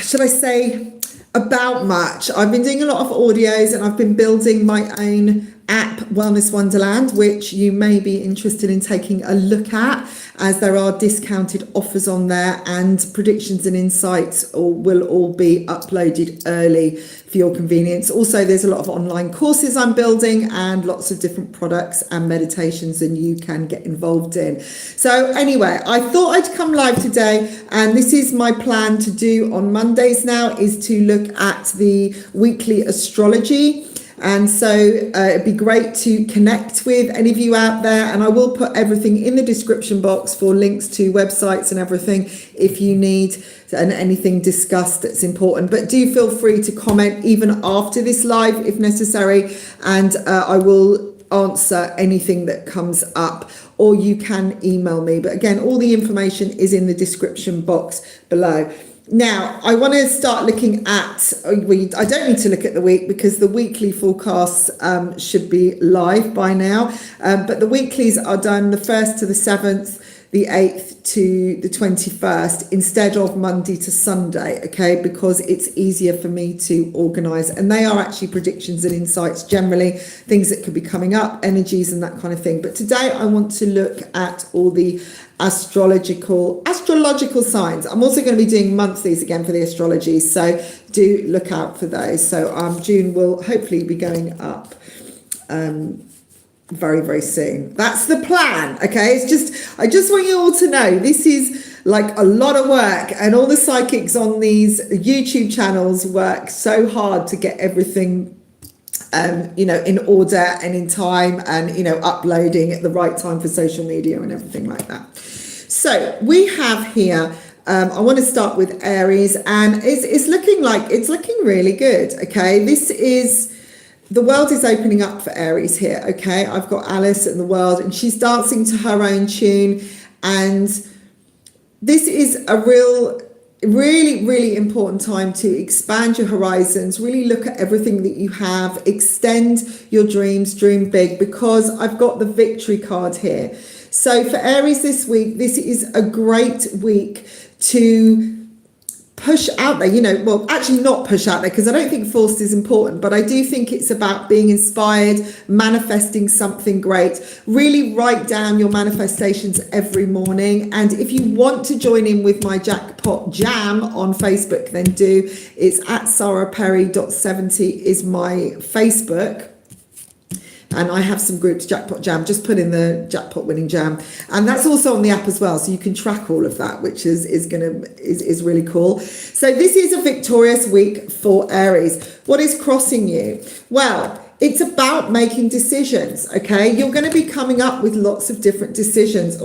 should I say, about much. I've been doing a lot of audios and I've been building my own app, Wellness Wonderland, which you may be interested in taking a look at, as there are discounted offers on there, and predictions and insights will all be uploaded early for your convenience. Also, there's a lot of online courses I'm building and lots of different products and meditations and you can get involved in. So anyway, I thought I'd come live today, and this is my plan to do on Mondays now, is to look at the weekly astrology. And so it'd be great to connect with any of you out there, and I will put everything in the description box for links to websites and everything if you need and anything discussed that's important. But do feel free to comment even after this live if necessary, and I will answer anything that comes up, or you can email me. But again, all the information is in the description box below. Now, I want to start looking at, I don't need to look at the week because the weekly forecasts should be live by now. But the weeklies are done the 1st to the 7th, the 8th to the 21st, instead of Monday to Sunday, okay? Because it's easier for me to organise. And they are actually predictions and insights, generally, things that could be coming up, energies and that kind of thing. But today I want to look at all the astrological signs. I'm also going to be doing monthlies again for the astrology, so do look out for those. So June will hopefully be going up very, very soon. That's the plan. Okay, I just want you all to know this is like a lot of work, and all the psychics on these YouTube channels work so hard to get everything in order and in time, and uploading at the right time for social media and everything like that. So we have here, I want to start with Aries, and it's looking really good. Okay, the world is opening up for Aries here. Okay, I've got Alice in the world, and she's dancing to her own tune, and this is a really, really important time to expand your horizons, really look at everything that you have, extend your dreams, dream big, because I've got the victory card here. So for Aries this week, this is a great week to push out there, well, actually not push out there, because I don't think forced is important, but I do think it's about being inspired, manifesting something great. Really write down your manifestations every morning. And if you want to join in with my jackpot jam on Facebook, then do. It's at saraperry.70 is my Facebook. And I have some groups, Jackpot Jam, just put in the jackpot winning jam. And that's also on the app as well. So you can track all of that, which is really cool. So this is a victorious week for Aries. What is crossing you? Well, it's about making decisions, okay? You're going to be coming up with lots of different decisions.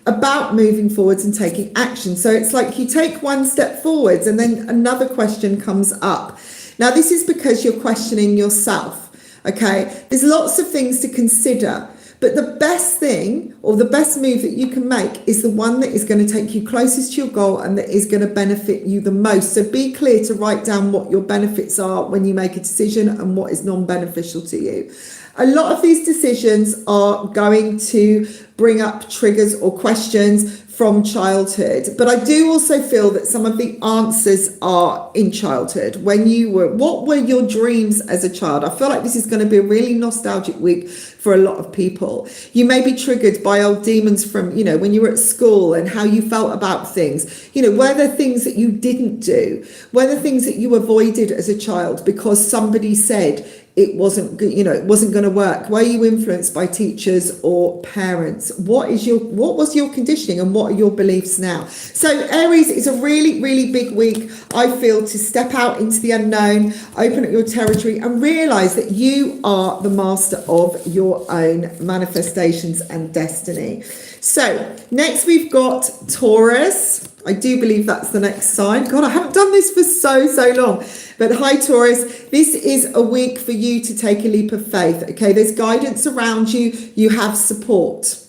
About moving forwards and taking action. So it's like you take one step forwards and then another question comes up. Now, this is because you're questioning yourself. Okay, there's lots of things to consider, but the best thing or the best move that you can make is the one that is going to take you closest to your goal and that is going to benefit you the most. So be clear to write down what your benefits are when you make a decision and what is non-beneficial to you. A lot of these decisions are going to bring up triggers or questions from childhood, but I do also feel that some of the answers are in childhood. What were your dreams as a child? I feel like this is going to be a really nostalgic week for a lot of people. You may be triggered by old demons from, when you were at school and how you felt about things. Were there things that you didn't do? Were there things that you avoided as a child because somebody said it wasn't good, it wasn't going to work? Were you influenced by teachers or parents? What was your conditioning and what are your beliefs now? So Aries is a really, really big week, I feel, to step out into the unknown, open up your territory and realize that you are the master of your own manifestations and destiny. So next we've got Taurus. I do believe that's the next sign. God, I haven't done this for so long. But hi, Taurus. This is a week for you to take a leap of faith. Okay, there's guidance around you. You have support.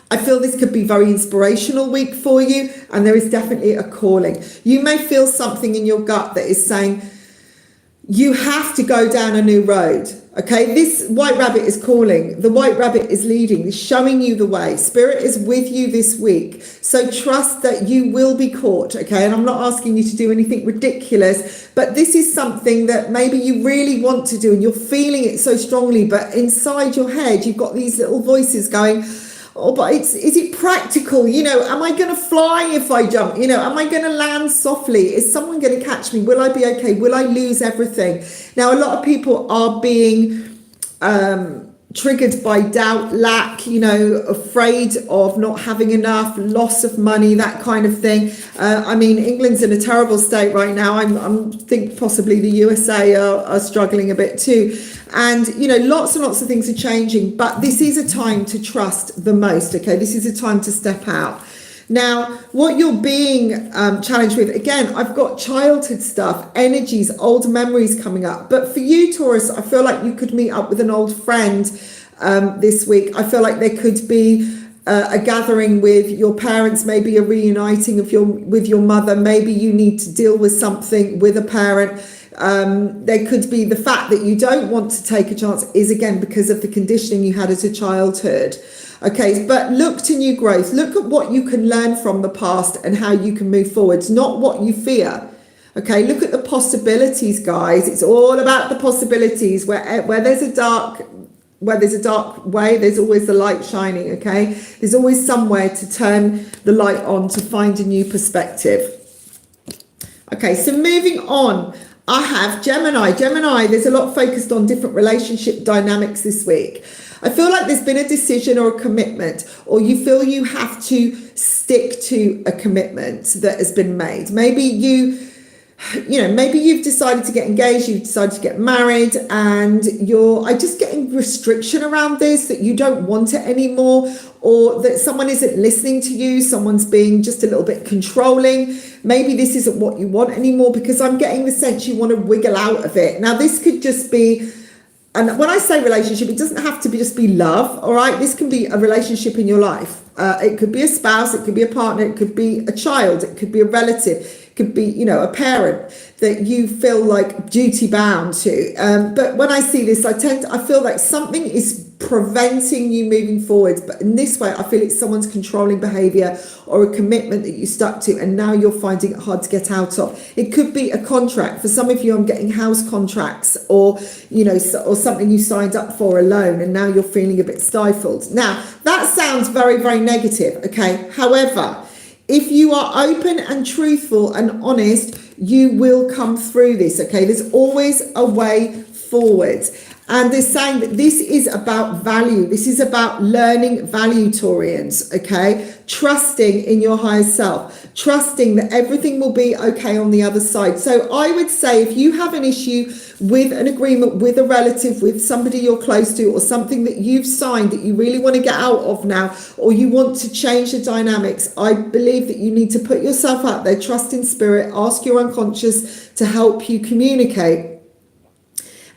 I feel this could be a very inspirational week for you. And there is definitely a calling. You may feel something in your gut that is saying, you have to go down a new road. Okay, this white rabbit is calling. The white rabbit is leading, is showing you the way. Spirit is with you this week. So trust that you will be caught. Okay, and I'm not asking you to do anything ridiculous, but this is something that maybe you really want to do and you're feeling it so strongly, but inside your head, you've got these little voices going, oh, but is it practical? You know, am I going to fly if I jump? You know, am I going to land softly? Is someone going to catch me? Will I be okay? Will I lose everything? Now, a lot of people are being triggered by doubt, lack, you know, afraid of not having enough, loss of money, that kind of thing. I mean, England's in a terrible state right now. I think possibly the USA are struggling a bit too. And, you know, lots and lots of things are changing, but this is a time to trust the most, okay? This is a time to step out. Now, what you're being challenged with, again, I've got childhood stuff, energies, old memories coming up. But for you, Taurus, I feel like you could meet up with an old friend this week. I feel like there could be a gathering with your parents, maybe a reuniting of with your mother. Maybe you need to deal with something with a parent. There could be the fact that you don't want to take a chance is again because of the conditioning you had as a childhood. Okay, but look to new growth. Look at what you can learn from the past and how you can move forwards, not what you fear. Okay, look at the possibilities, guys. It's all about the possibilities. Where there's a dark way, there's always the light shining. Okay, there's always somewhere to turn the light on to find a new perspective. Okay, so moving on, I have Gemini. Gemini, there's a lot focused on different relationship dynamics this week. I feel like there's been a decision or a commitment, or you feel you have to stick to a commitment that has been made. Maybe maybe you've decided to get engaged, you've decided to get married, and I'm just getting restriction around this, that you don't want it anymore, or that someone isn't listening to you, someone's being just a little bit controlling. Maybe this isn't what you want anymore, because I'm getting the sense you want to wiggle out of it. Now, this could just be, and when I say relationship, it doesn't have to just be love, all right? This can be a relationship in your life. It could be a spouse, it could be a partner, it could be a child, it could be a relative, it could be, you know, a parent that you feel like duty bound to. But when I see this, I feel like something is preventing you moving forward. But in this way, I feel it's someone's controlling behavior or a commitment that you stuck to, and now you're finding it hard to get out of. It could be a contract. For some of you, I'm getting house contracts, or, you know, or something you signed up for a loan, and now you're feeling a bit stifled. Now, that sounds very, very negative, okay? However, if you are open and truthful and honest, you will come through this, okay? There's always a way forward. And they're saying that this is about value. This is about learning value, Taurians, okay? Trusting in your higher self, trusting that everything will be okay on the other side. So I would say if you have an issue with an agreement with a relative, with somebody you're close to, or something that you've signed that you really want to get out of now, or you want to change the dynamics, I believe that you need to put yourself out there, trust in spirit, ask your unconscious to help you communicate.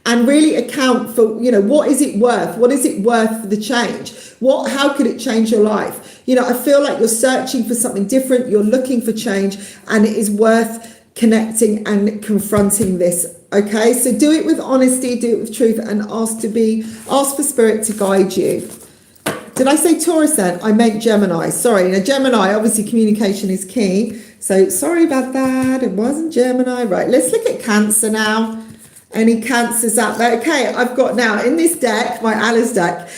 And really account for, you know, what is it worth? What is it worth for the change? How could it change your life? You know, I feel like you're searching for something different. You're looking for change, and it is worth connecting and confronting this. Okay, so do it with honesty, do it with truth, and ask for spirit to guide you. Did I say Taurus then? I meant Gemini. Sorry. Now, Gemini, obviously communication is key. So sorry about that. It wasn't Gemini. Right, let's look at Cancer now. Any Cancers out there? Okay, I've got now in this deck, my Alice deck,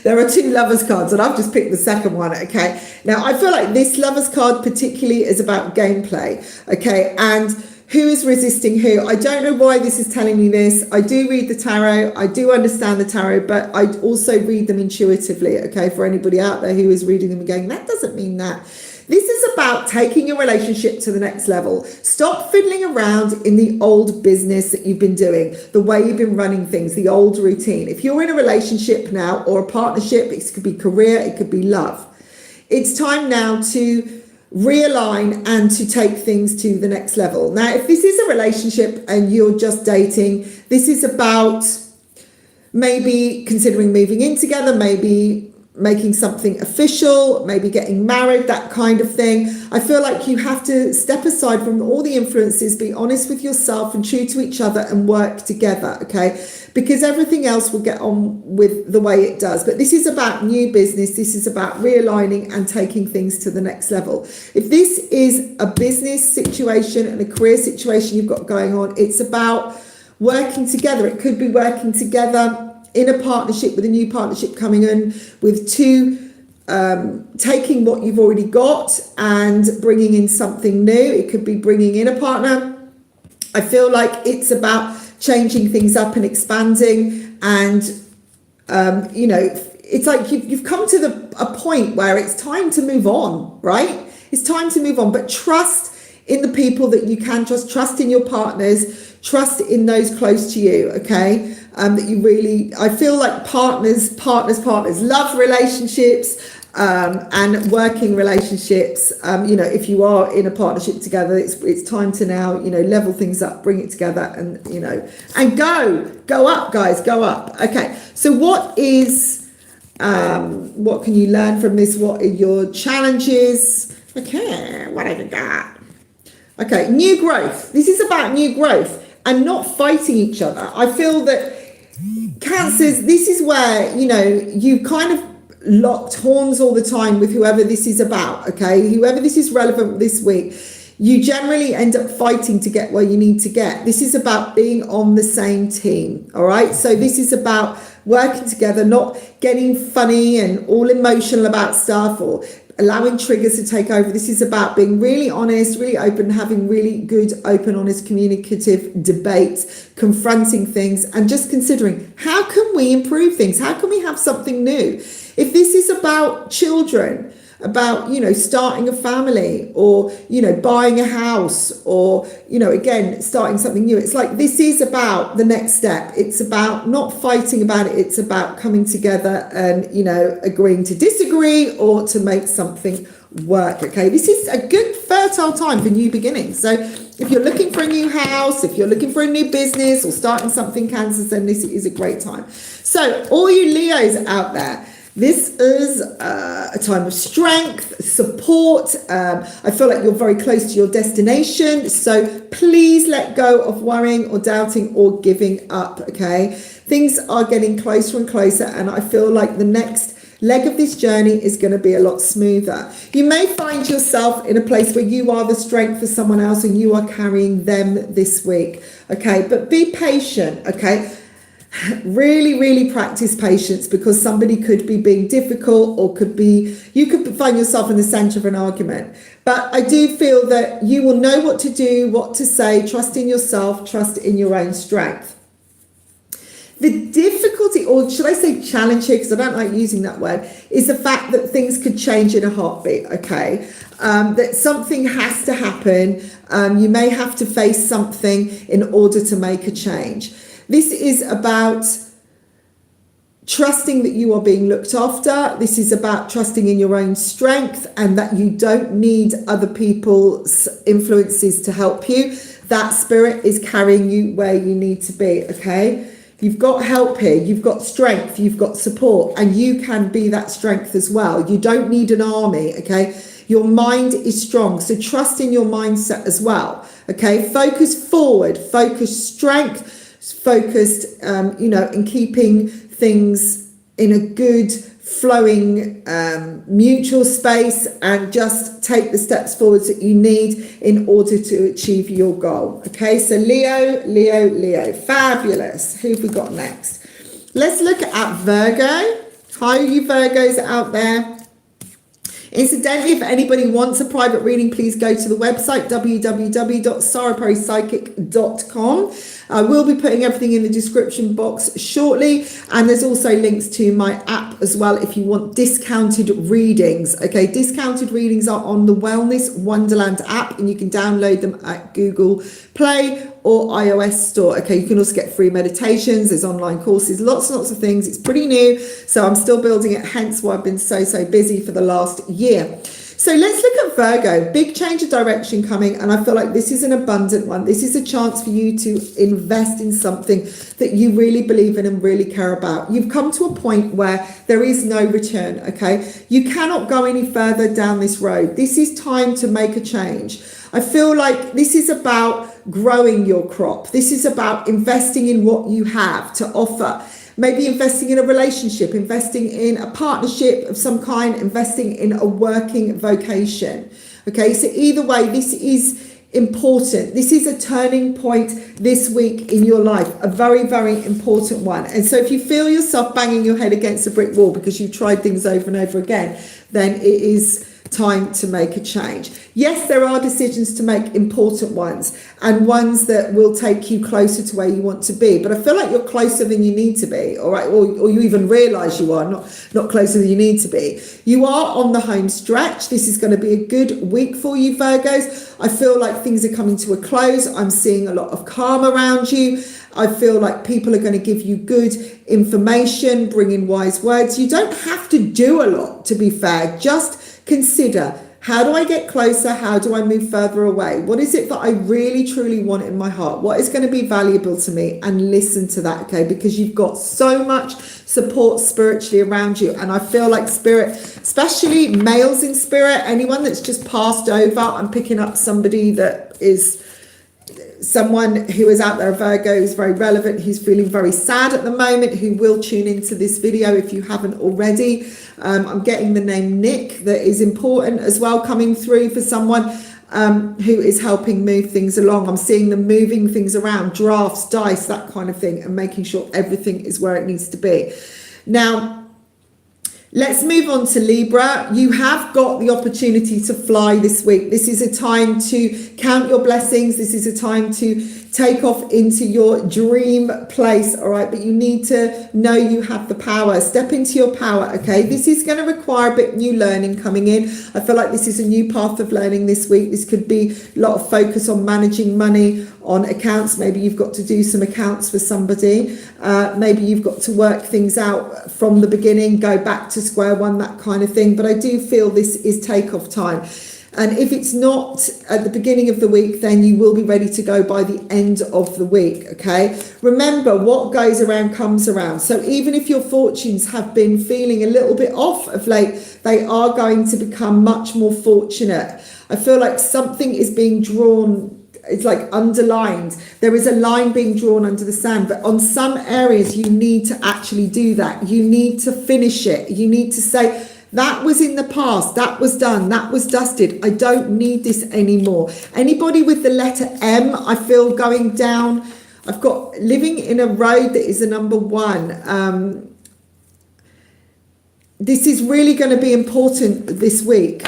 there are 2 Lovers cards, and I've just picked the second one, okay? Now, I feel like this Lovers card particularly is about gameplay, okay? And who is resisting who? I don't know why this is telling me this. I do read the tarot. I do understand the tarot, but I also read them intuitively, okay? For anybody out there who is reading them and going, that doesn't mean that. This is about taking your relationship to the next level. Stop fiddling around in the old business that you've been doing, the way you've been running things, the old routine. If you're in a relationship now or a partnership, it could be career, it could be love. It's time now to realign and to take things to the next level. Now, if this is a relationship and you're just dating, this is about maybe considering moving in together, maybe making something official, maybe getting married, that kind of thing. I feel like you have to step aside from all the influences, be honest with yourself and true to each other and work together, okay? Because everything else will get on with the way it does. But this is about new business. This is about realigning and taking things to the next level. If this is a business situation and a career situation you've got going on, it's about working together. It could be working together in a partnership, with a new partnership coming in, with two, taking what you've already got and bringing in something new. It could be bringing in a partner. I feel like it's about changing things up and expanding, and it's like you've come to a point where it's time to move on, right? It's time to move on, but trust in the people that you can trust in your partners, trust in those close to you, okay? That you really, I feel like partners, love relationships, and working relationships. If you are in a partnership together, it's time to now, level things up, bring it together, and, and go up, guys, go up. Okay. So what can you learn from this? What are your challenges? Okay. What have we got? Okay. New growth. This is about new growth and not fighting each other. I feel that Cancers, this is where, you kind of locked horns all the time with whoever this is about, okay? Whoever this is relevant this week, you generally end up fighting to get where you need to get. This is about being on the same team, all right? So this is about working together, not getting funny and all emotional about stuff or allowing triggers to take over. This is about being really honest, really open, having really good, open, honest, communicative debates, confronting things, and just considering, how can we improve things? How can we have something new? If this is about children, about, starting a family, or, buying a house, or, again, starting something new. It's like, this is about the next step. It's about not fighting about it. It's about coming together and, agreeing to disagree or to make something work. Okay. This is a good fertile time for new beginnings. So if you're looking for a new house, if you're looking for a new business or starting something, Cancers, then this is a great time. So all you Leos out there, this is a time of strength, support. I feel like you're very close to your destination. So please let go of worrying or doubting or giving up, okay? Things are getting closer and closer, and I feel like the next leg of this journey is going to be a lot smoother. You may find yourself in a place where you are the strength for someone else and you are carrying them this week, okay? But be patient, okay? Really, really practice patience, because somebody could be being difficult, or you could find yourself in the center of an argument. But I do feel that you will know what to do, what to say. Trust in yourself, trust in your own strength. The difficulty, or should I say challenge here, because I don't like using that word, is the fact that things could change in a heartbeat, okay? That something has to happen. You may have to face something in order to make a change. This is about trusting that you are being looked after. This is about trusting in your own strength and that you don't need other people's influences to help you. That spirit is carrying you where you need to be, okay? You've got help here, you've got strength, you've got support, and you can be that strength as well. You don't need an army, okay? Your mind is strong, so trust in your mindset as well, okay? Focus forward, focus strength, focused, in keeping things in a good, flowing, mutual space, and just take the steps forward that you need in order to achieve your goal. Okay, so Leo, fabulous. Who have we got next? Let's look at Virgo. Hi, you Virgos out there. Incidentally, if anybody wants a private reading, please go to the website www.saraperrypsychic.com. I will be putting everything in the description box shortly, and there's also links to my app as well if you want discounted readings. Okay, discounted readings are on the Wellness Wonderland app, and you can download them at Google Play or iOS store. Okay, you can also get free meditations, there's online courses, lots and lots of things. It's pretty new, so I'm still building it, hence why I've been so busy for the last year. So let's look at Virgo. Big change of direction coming, and I feel like this is an abundant one. This is a chance for you to invest in something that you really believe in and really care about. You've come to a point where there is no return, okay? You cannot go any further down this road. This is time to make a change. I feel like this is about growing your crop. This is about investing in what you have to offer. Maybe investing in a relationship, investing in a partnership of some kind, investing in a working vocation. Okay, so either way, this is important. This is a turning point this week in your life, a very, very important one. And so if you feel yourself banging your head against a brick wall because you've tried things over and over again, then it is time to make a change. Yes, there are decisions to make, important ones, and ones that will take you closer to where you want to be. But I feel like you're closer than you need to be, all right? Or you even realise you are not closer than you need to be. You are on the home stretch. This is going to be a good week for you, Virgos. I feel like things are coming to a close. I'm seeing a lot of calm around you. I feel like people are going to give you good information, bring in wise words. You don't have to do a lot, to be fair. Just consider, how do I get closer? How do I move further away? What is it that I really, truly want in my heart? What is going to be valuable to me? And listen to that, okay? Because you've got so much support spiritually around you. And I feel like spirit, especially males in spirit, anyone that's just passed over, I'm picking up somebody that is someone who is out there, Virgo, is very relevant, who's feeling very sad at the moment, who will tune into this video if you haven't already. I'm getting the name Nick that is important as well coming through for someone who is helping move things along. I'm seeing them moving things around, drafts, dice, that kind of thing, and making sure everything is where it needs to be. Now, let's move on to Libra. You have got the opportunity to fly this week. This is a time to count your blessings. This is a time to take off into your dream place, all right? But you need to know you have the power. Step into your power, okay? This is going to require a bit new learning coming in. I feel like this is a new path of learning this week. This could be a lot of focus on managing money, on accounts. Maybe you've got to do some accounts for somebody. Maybe you've got to work things out from the beginning, go back to square one, that kind of thing. But I do feel this is takeoff time. And if it's not at the beginning of the week, then you will be ready to go by the end of the week, okay? Remember, what goes around comes around. So even if your fortunes have been feeling a little bit off of late, they are going to become much more fortunate. I feel like something is being drawn, it's like underlined. There is a line being drawn under the sand, but on some areas you need to actually do that. You need to finish it. You need to say, that was in the past, that was done, that was dusted. I don't need this anymore. Anybody with the letter M, I feel going down. I've got living in a road that is a number 1. This is really going to be important this week.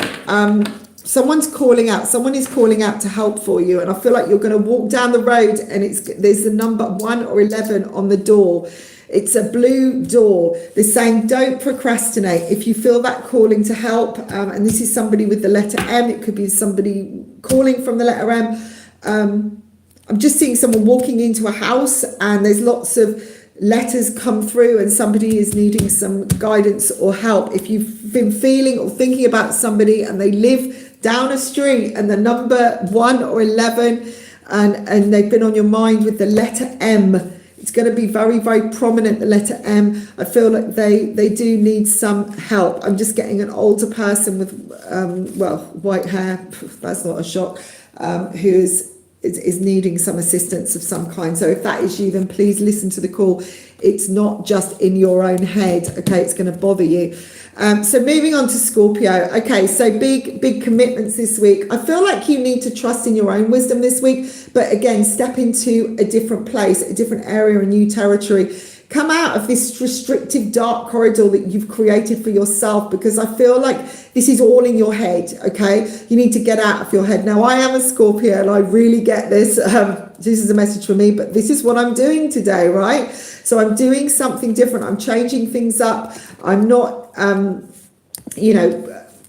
Someone's calling out. Someone is calling out to help for you. And I feel like you're going to walk down the road and there's the number 1 or 11 on the door. It's a blue door. They're saying don't procrastinate. If you feel that calling to help, and this is somebody with the letter M, it could be somebody calling from the letter M. I'm just seeing someone walking into a house and there's lots of letters come through and somebody is needing some guidance or help. If you've been feeling or thinking about somebody and they live down a street and the number 1 or 11 and they've been on your mind with the letter M, it's going to be very, very prominent, the letter M. I feel like they do need some help. I'm just getting an older person with, white hair. That's not a shock. Who is needing some assistance of some kind. So if that is you, then please listen to the call. It's not just in your own head, okay? It's going to bother you. So moving on to Scorpio. Okay, so big commitments this week. I feel like you need to trust in your own wisdom this week, but again, step into a different place, a different area, a new territory. Come out of this restrictive dark corridor that you've created for yourself, because I feel like this is all in your head, okay? You need to get out of your head. Now, I am a Scorpio and I really get this. This is a message for me, but this is what I'm doing today, right? So I'm doing something different. I'm changing things up. I'm not,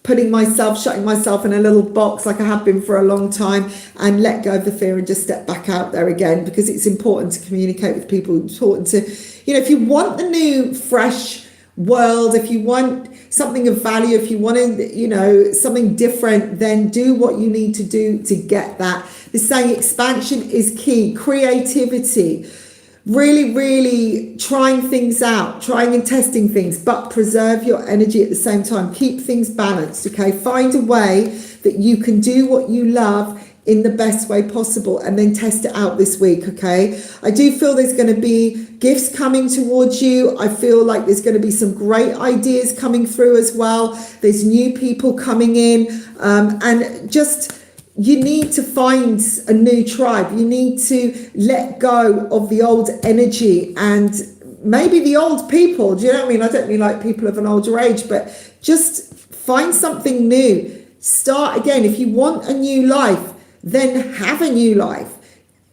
shutting myself in a little box like I have been for a long time, and let go of the fear and just step back out there again, because it's important to communicate with people. It's important to, if you want the new, fresh world, if you want something of value, if you wanted, you know, something different, then do what you need to do to get that. It's saying expansion is key, creativity, really, really trying things out, trying and testing things, but preserve your energy at the same time. Keep things balanced, okay? Find a way that you can do what you love in the best way possible, and then test it out this week, okay? I do feel there's going to be gifts coming towards you. I feel like there's going to be some great ideas coming through as well. There's new people coming in, and just, you need to find a new tribe. You need to let go of the old energy and maybe the old people. Do you know what I mean? I don't mean like people of an older age, but just find something new. Start again. If you want a new life, then have a new life.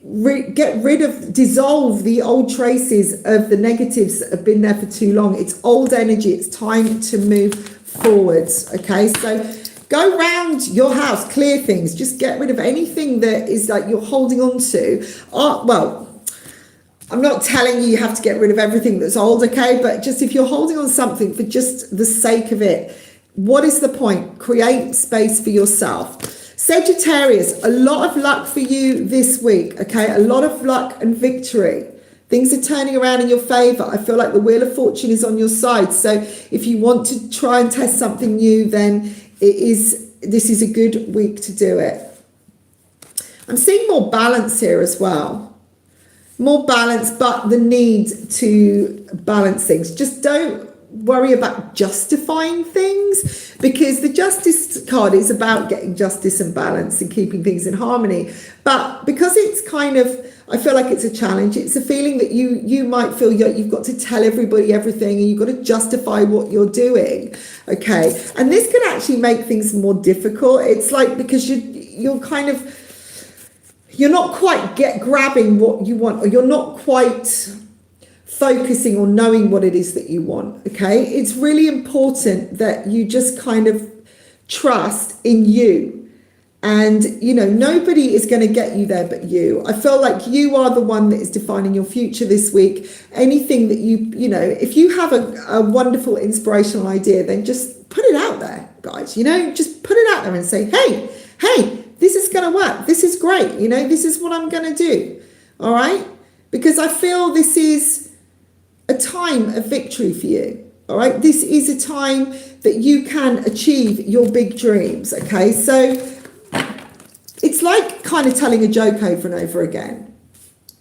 Get rid of, dissolve the old traces of the negatives that have been there for too long. It's old energy. It's time to move forwards. Okay, so go around your house, clear things. Just get rid of anything that is like you're holding on to. Well, I'm not telling you have to get rid of everything that's old, okay? But just if you're holding on something for just the sake of it, what is the point? Create space for yourself. Sagittarius, a lot of luck for you this week, okay? A lot of luck and victory. Things are turning around in your favor. I feel like the Wheel of Fortune is on your side. So if you want to try and test something new, then this is a good week to do it. I'm seeing more balance here as well. More balance, but the need to balance things. Just don't worry about justifying things, because the Justice card is about getting justice and balance and keeping things in harmony. But because it's kind of, I feel like it's a challenge. It's a feeling that you might feel you've got to tell everybody everything, and you've got to justify what you're doing, okay? And this can actually make things more difficult. It's like, because you're kind of, you're not quite grabbing what you want, or you're not quite focusing or knowing what it is that you want, okay? It's really important that you just kind of trust in you. And, you know, nobody is going to get you there but you. I feel like you are the one that is defining your future this week. Anything that you know, if you have a wonderful inspirational idea, then just put it out there, guys. You know, just put it out there and say, hey, this is going to work. This is great. You know, this is what I'm going to do. All right? Because I feel this is a time of victory for you. All right? This is a time that you can achieve your big dreams. Okay? So it's like kind of telling a joke over and over again.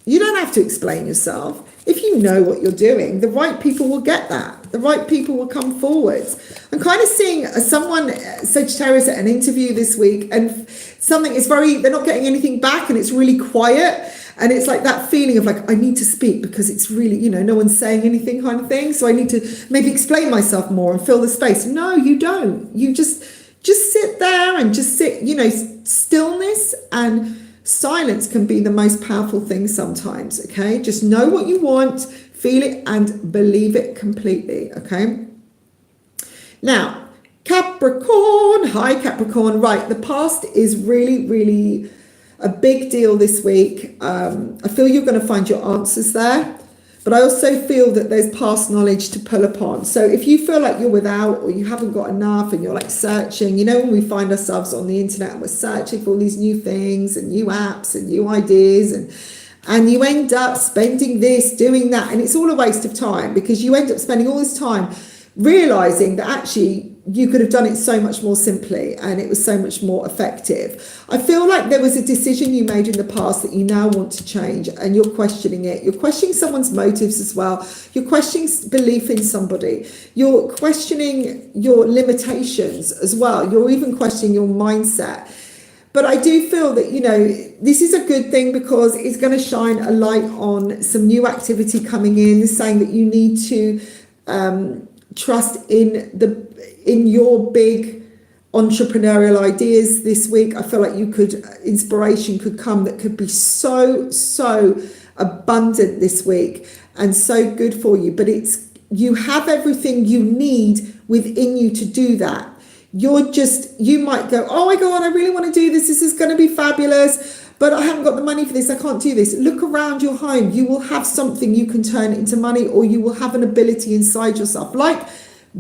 You don't have to explain yourself. If you know what you're doing, the right people will get that. The right people will come forwards. I'm kind of seeing someone, Sagittarius, at an interview this week, and something is they're not getting anything back, and it's really quiet. And it's like that feeling of like, I need to speak because it's really, you know, no one's saying anything kind of thing. So I need to maybe explain myself more and fill the space. No, you don't. You just sit there and just sit, you know, stillness and silence can be the most powerful thing sometimes, okay? Just know what you want, feel it, and believe it completely, okay? Now, Capricorn. Hi, Capricorn. Right, the past is really, really a big deal this week. I feel you're going to find your answers there, but I also feel that there's past knowledge to pull upon. So if you feel like you're without, or you haven't got enough, and you're like searching, you know, when we find ourselves on the internet and we're searching for all these new things and new apps and new ideas, and you end up spending this, doing that, and it's all a waste of time, because you end up spending all this time realizing that actually you could have done it so much more simply and it was so much more effective. I feel like there was a decision you made in the past that you now want to change, and you're questioning it. You're questioning someone's motives as well. You're questioning belief in somebody. You're questioning your limitations as well. You're even questioning your mindset. But I do feel that, you know, this is a good thing, because it's going to shine a light on some new activity coming in, saying that you need to trust in your big entrepreneurial ideas this week. I feel like inspiration could come that could be so abundant this week and so good for you. But you have everything you need within you to do that. You might go, oh my God, I really want to do this. This is going to be fabulous, but I haven't got the money for this. I can't do this. Look around your home. You will have something you can turn into money, or you will have an ability inside yourself. Like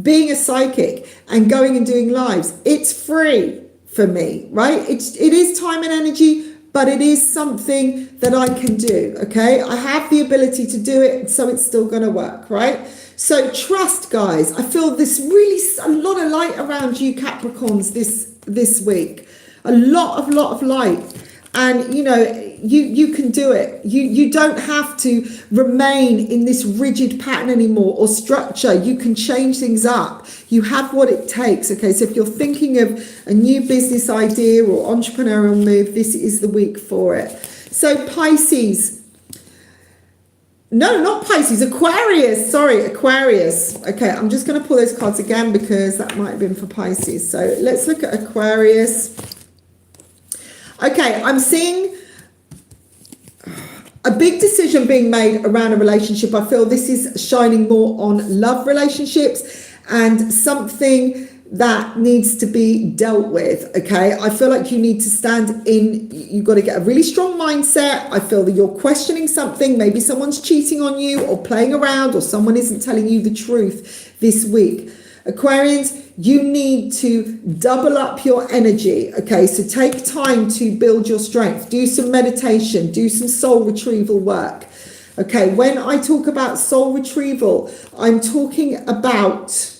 being a psychic and going and doing lives, it's free for me, right? It is time and energy, but it is something that I can do, okay? I have the ability to do it, so it's still going to work, right? So trust, guys. I feel this really, a lot of light around you Capricorns this week. A lot of light. And, you know, you can do it. You don't have to remain in this rigid pattern anymore or structure. You can change things up. You have what it takes. Okay, so if you're thinking of a new business idea or entrepreneurial move, this is the week for it. So Pisces. No, not Pisces, Aquarius. Sorry, Aquarius. Okay, I'm just going to pull those cards again because that might have been for Pisces. So let's look at Aquarius. Okay, I'm seeing a big decision being made around a relationship. I feel this is shining more on love relationships and something that needs to be dealt with. Okay, I feel like you need to stand in, you've got to get a really strong mindset. I feel that you're questioning something. Maybe someone's cheating on you or playing around, or someone isn't telling you the truth this week. Aquarians, you need to double up your energy, okay? So take time to build your strength. Do some meditation. Do some soul retrieval work, okay? When I talk about soul retrieval, I'm talking about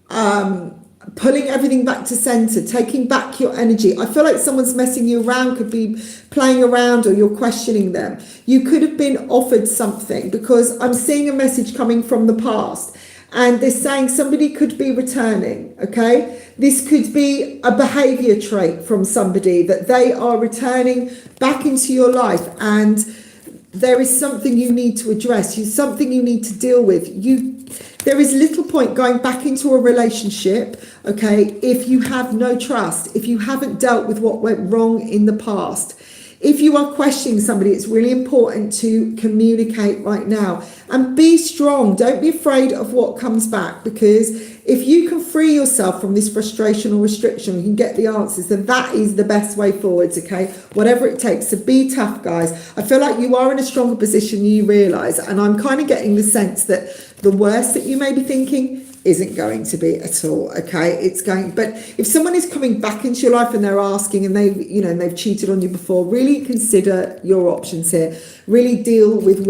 pulling everything back to center, taking back your energy. I feel like someone's messing you around, could be playing around, or you're questioning them. You could have been offered something, because I'm seeing a message coming from the past. And they're saying somebody could be returning, okay? This could be a behavior trait from somebody that they are returning back into your life, and there is something you need to address, something you need to deal with. There is little point going back into a relationship, okay, if you have no trust, if you haven't dealt with what went wrong in the past. If you are questioning somebody, it's really important to communicate right now and be strong. Don't be afraid of what comes back, because if you can free yourself from this frustration or restriction, you can get the answers, then that is the best way forwards, okay? Whatever it takes. So be tough, guys. I feel like you are in a stronger position than you realise, and I'm kind of getting the sense that the worst that you may be thinking isn't going to be at all, okay? It's going, but if someone is coming back into your life and they're asking, and they've cheated on you before, really consider your options here. Really deal with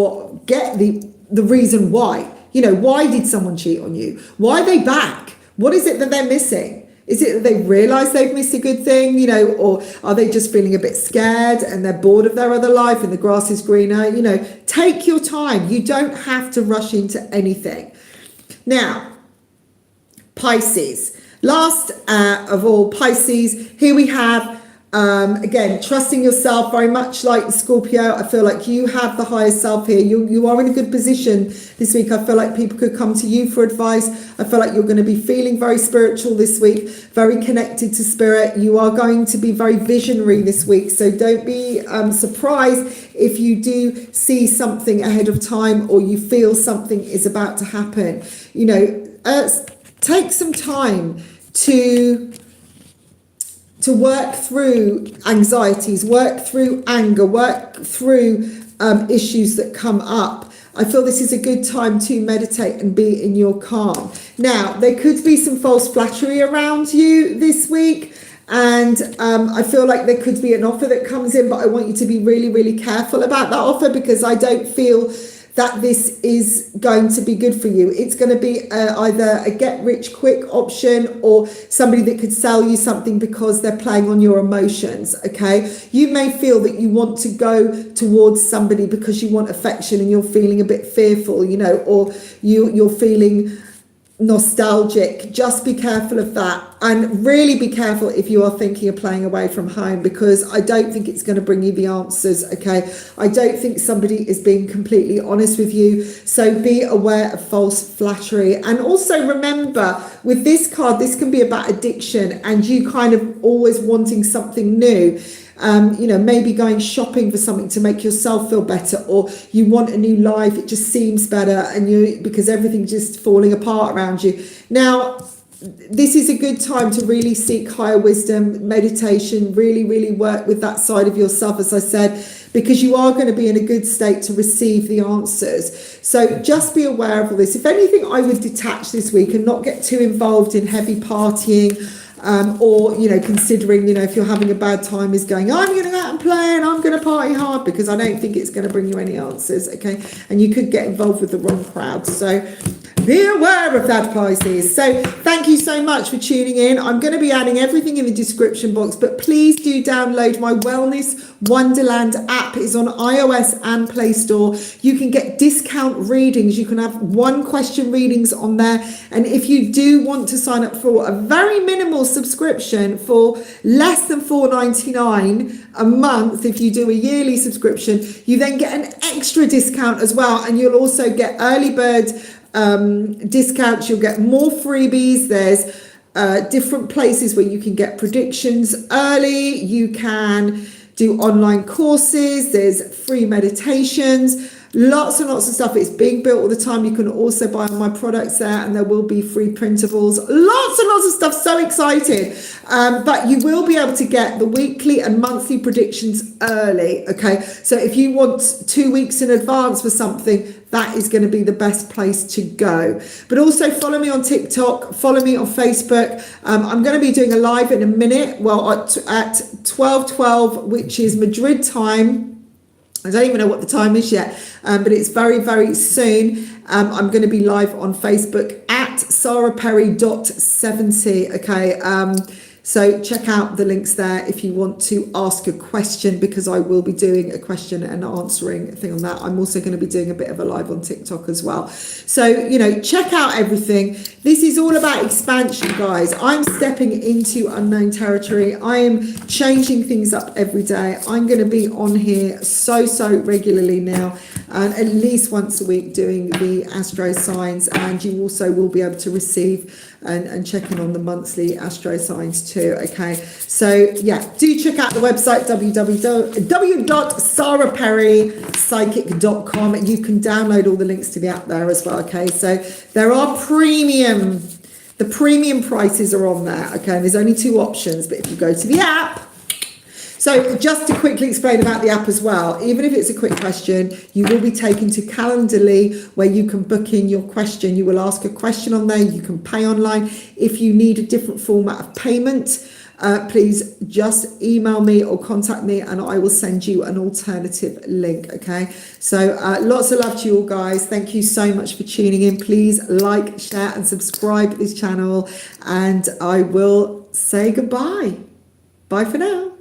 get the reason why. You know, why did someone cheat on you? Why are they back? What is it that they're missing? Is it that they realise they've missed a good thing, you know, or are they just feeling a bit scared and they're bored of their other life and the grass is greener? You know, take your time. You don't have to rush into anything. Now, Pisces. Last of all, Pisces, here we have, again, trusting yourself, very much like Scorpio. I feel like you have the higher self here. You are in a good position this week. I feel like people could come to you for advice. I feel like you're going to be feeling very spiritual this week, very connected to spirit. You are going to be very visionary this week. So don't be surprised if you do see something ahead of time, or you feel something is about to happen. You know, take some time to work through anxieties, work through anger, work through issues that come up. I feel this is a good time to meditate and be in your calm. Now, there could be some false flattery around you this week, and I feel like there could be an offer that comes in, but I want you to be really, really careful about that offer, because I don't feel that this is going to be good for you. It's going to be either a get-rich-quick option, or somebody that could sell you something because they're playing on your emotions, okay? You may feel that you want to go towards somebody because you want affection and you're feeling a bit fearful, you know, or you're feeling nostalgic. Just be careful of that, and really be careful if you are thinking of playing away from home, because I don't think it's going to bring you the answers, okay? I don't think somebody is being completely honest with you, so be aware of false flattery. And also remember, with this card, this can be about addiction and you kind of always wanting something new. You know, maybe going shopping for something to make yourself feel better, or you want a new life, it just seems better, and because everything's just falling apart around you. Now, this is a good time to really seek higher wisdom, meditation, really work with that side of yourself, as I said, because you are going to be in a good state to receive the answers. So just be aware of all this. If anything, I would detach this week and not get too involved in heavy partying, or, you know, considering, you know, if you're having a bad time, is going, I'm going to go out and play and I'm going to party hard, because I don't think it's going to bring you any answers, okay? And you could get involved with the wrong crowd. So be aware of that, Pisces. So thank you so much for tuning in. I'm going to be adding everything in the description box, but please do download my Wellness Wonderland app. It's on iOS and Play Store. You can get discount readings. You can have 1-question readings on there. And if you do want to sign up for a very minimal subscription for less than $4.99 a month, if you do a yearly subscription, you then get an extra discount as well. And you'll also get early bird discounts. You'll get more freebies. There's different places where you can get predictions early. You can do online courses. There's free meditations, lots and lots of stuff. It's being built all the time. You can also buy my products there, and there will be free printables, lots and lots of stuff. So excited. But you will be able to get the weekly and monthly predictions early. Okay, so if you want 2 weeks in advance for something, that is going to be the best place to go. But also follow me on TikTok, follow me on Facebook. I'm going to be doing a live in a minute, well, at 12:12, which is Madrid time. I don't even know what the time is yet, but it's very soon. I'm going to be live on Facebook at saraperry.70. Okay. So check out the links there if you want to ask a question, because I will be doing a question and answering thing on that. I'm also going to be doing a bit of a live on TikTok as well. So, you know, check out everything. This is all about expansion, guys. I'm stepping into unknown territory. I am changing things up every day. I'm going to be on here so regularly now, and at least once a week doing the astro signs, and you also will be able to receive and check in on the monthly astro signs too. Okay, so yeah, do check out the website www.saraperrypsychic.com, and you can download all the links to the app there as well. Okay, so there are the premium prices are on there. Okay, and there's only 2 options, but if you go to the app. So just to quickly explain about the app as well, even if it's a quick question, you will be taken to Calendly, where you can book in your question. You will ask a question on there. You can pay online. If you need a different format of payment, please just email me or contact me, and I will send you an alternative link. Okay, so lots of love to you all, guys. Thank you so much for tuning in. Please like, share and subscribe to this channel, and I will say goodbye. Bye for now.